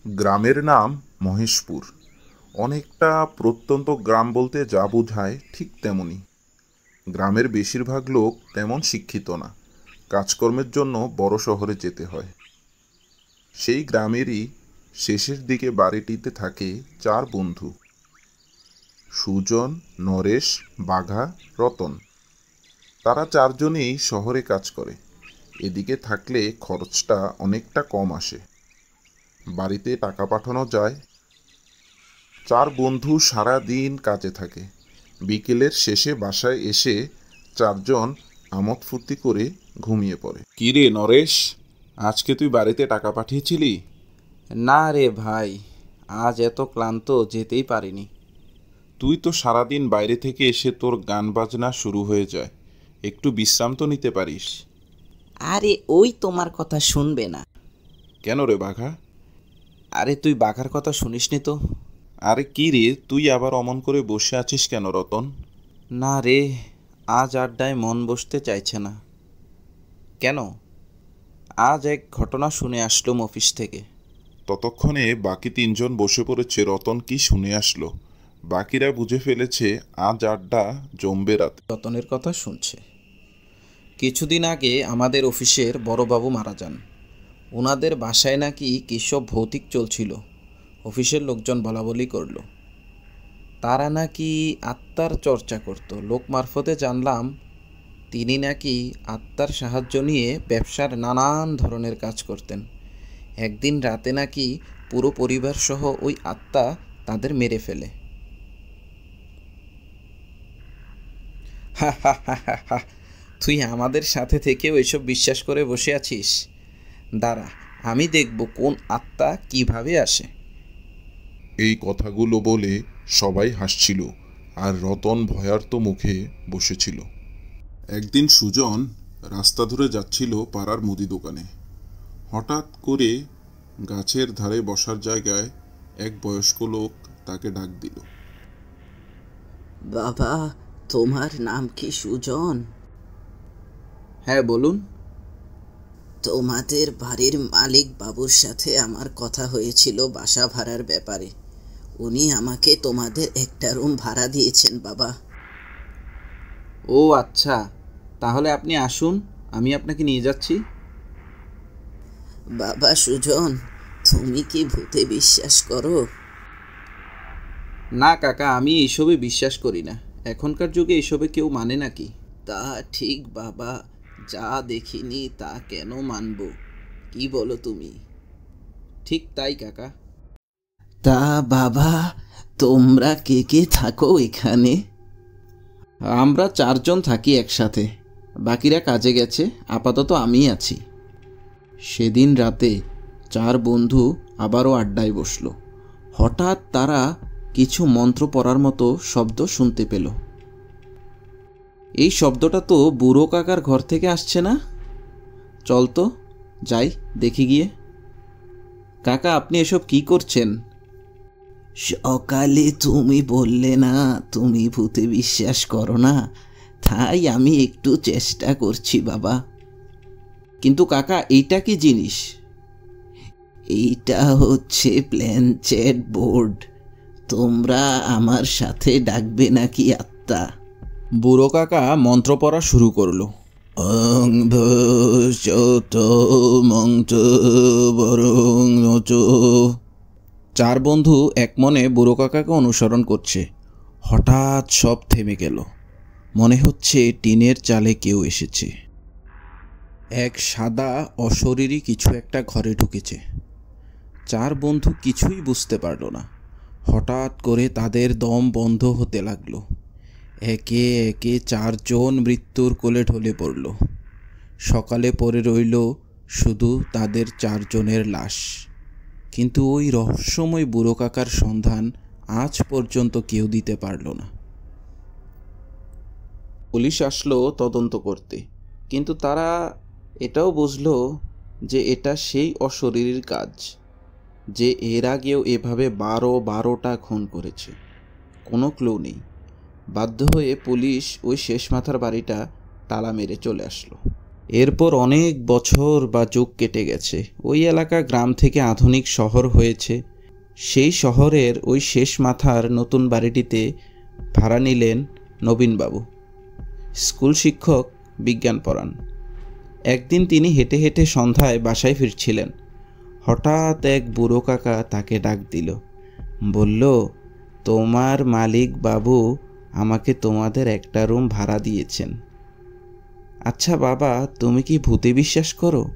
গ্রামের নাম মহেশপুর। অনেকটা প্রত্যন্ত গ্রাম বলতে যা বোঝায় ঠিক তেমনই। গ্রামের বেশিরভাগ লোক তেমন শিক্ষিত না, কাজকর্মের জন্য বড় শহরে যেতে হয়। সেই গ্রামেরই শেষের দিকে বাড়িটিতে থাকে চার বন্ধু: সুজন, নরেশ, বাঘা, রতন। তারা চারজনেই শহরে কাজ করে। এদিকে থাকলে খরচটা অনেকটা কম আসে, বাড়িতে টাকা পাঠানো যায়। চার বন্ধু সারা দিন কাজে থাকে। বিকেলের শেষে বাসায় এসে চারজন আমোদ ফুর্তি করে ঘুমিয়ে পড়ে। কি রে নরেশ, আজকে তুই বাড়িতে টাকা পাঠিয়েছিলি? না রে ভাই, আজ এত ক্লান্ত যেতেই পারিনি। তুই তো সারাদিন বাইরে থেকে এসে তোর গান বাজনা শুরু হয়ে যায়, একটু বিশ্রাম তো নিতে পারিস। আরে ওই তোমার কথা শুনবে না। কেন রে বাঘা? আরে তুই বাঘার কথা শুনিসনি তো? আরে কি রে, তুই আবার অমন করে বসে আছিস কেন রতন? না রে, আজ আড্ডায় মন বসতে চাইছে না। কেন? আজ এক ঘটনা শুনে আসলুম অফিস থেকে। ততক্ষণে বাকি তিনজন বসে পড়েছে। রতন কি শুনে আসলো? বাকিরা বুঝে ফেলেছে আজ আড্ডা জমবে রাত। রতনের কথা শুনছে। কিছুদিন আগে আমাদের অফিসের বড়বাবু মারা যান। ওনাদের বাসায় নাকি কিসব ভৌতিক চলছিল। অফিসের লোকজন বলাবলি করলো তারা নাকি আত্মার চর্চা করত। লোক মারফতে জানলাম তিনি নাকি আত্মার সাহায্য নিয়ে ব্যবসার নানান ধরনের কাজ করতেন। একদিন রাতে নাকি পুরো পরিবার সহ ওই আত্মা তাদের মেরে ফেলে। হা হা হা হা হা, তুই আমাদের সাথে থেকেও এসব বিশ্বাস করে বসে আছিস? দাঁড়া, আমি দেখব কোন আত্মা কিভাবে আসে। এই কথাগুলো বলে সবাই হাসছিল, আর রতন ভয়ার্ত মুখে বসেছিল। একদিন সুজন রাস্তা ধরে যাচ্ছিল পাড়ার মুদি দোকানে। হঠাৎ করে গাছের ধারে বসার জায়গায় এক বয়স্ক লোক তাকে ডাক দিল। বাবা, তোমার নাম কি সুজন? হ্যাঁ বলুন। তোমাদের বাড়ির মালিক বাবুর সাথে আমার কথা হয়েছিল বাসা ভাড়ার ব্যাপারে। উনি আমাকে তোমাদের একটা রুম ভাড়া দিয়েছেন বাবা। ও আচ্ছা, তাহলে আপনি আসুন, আমি আপনাকে নিয়ে যাচ্ছি। বাবা সুজন, তুমি কি ভূতে বিশ্বাস করো? না কাকা, আমি এইসবে বিশ্বাস করি না। এখনকার যুগে এইসবে কেউ মানে নাকি? তা ঠিক বাবা, যা দেখিনি তা কেন মানব? কি বলো তুমি? ঠিক তাই কাকা। তা বাবা, তোমরা কে কে থাকো এখানে? আমরা চারজন থাকি একসাথে, বাকিরা কাজে গেছে, আপাতত আমিই আছি। সেদিন রাতে চার বন্ধু আবারও আড্ডায় বসলো। হঠাৎ তারা কিছু মন্ত্র পড়ার মতো শব্দ শুনতে পেল। এই শব্দটা তো বুড়ো কাকার ঘর থেকে আসছে না? চল তো যাই, দেখি গিয়ে। কাকা, আপনি এসব কি করছেন? সকালে তুমি বললে না তুমি ভূতে বিশ্বাস করো না, তাই আমি একটু চেষ্টা করছি বাবা। কিন্তু কাকা, এইটা কি জিনিস? এইটা হচ্ছে প্ল্যানচেট বোর্ড। তোমরা আমার সাথে ডাকবে নাকি আত্মা? বুড়ো কাকা মন্ত্র পড়া শুরু করলো। অং ভূত মন্ত্র বরং নচ। চার বন্ধু এক মনে বুড়ো কাকাকে অনুসরণ করছে। হঠাৎ সব থেমে গেল। মনে হচ্ছে টিনের চালে কেউ এসেছে। এক সাদা অশরীরী কিছু একটা ঘরে ঢুকেছে। চার বন্ধু কিছুই বুঝতে পারল না। হঠাৎ করে তাদের দম বন্ধ হতে লাগলো। একে একে চারজন মৃত্যুর কোলে ঢলে পড়ল। সকালে পড়ে রইল শুধু তাদের চারজনের লাশ। কিন্তু ওই রহস্যময় বুড়ো কাকার সন্ধান আজ পর্যন্ত কেউ দিতে পারল না। পুলিশ আসলো তদন্ত করতে, কিন্তু তারা এটাও বুঝলো যে এটা সেই অশরীরীর কাজ, যে এর আগেও এভাবে 12টা খুন করেছে। কোনো ক্লু নেই। বাধ্য হয়ে পুলিশ ওই শেষ মাথার বাড়িটা তালা মেরে চলে আসলো। এরপর অনেক বছর বা যুগ কেটে গেছে। ওই এলাকা গ্রাম থেকে আধুনিক শহর হয়েছে। সেই শহরের ওই শেষ মাথার নতুন বাড়িটিতে ভাড়া নিলেন নবীনবাবু। স্কুল শিক্ষক, বিজ্ঞান পড়ান। একদিন তিনি হেঁটে হেঁটে সন্ধ্যায় বাসায় ফিরছিলেন। হঠাৎ এক বুড়ো কাকা তাকে ডাক দিল। বলল, তোমার মালিক বাবু আমাকে তোমাদের একটা রুম ভাড়া দিয়েছেন। আচ্ছা বাবা, তুমি কি ভূতে বিশ্বাস করো?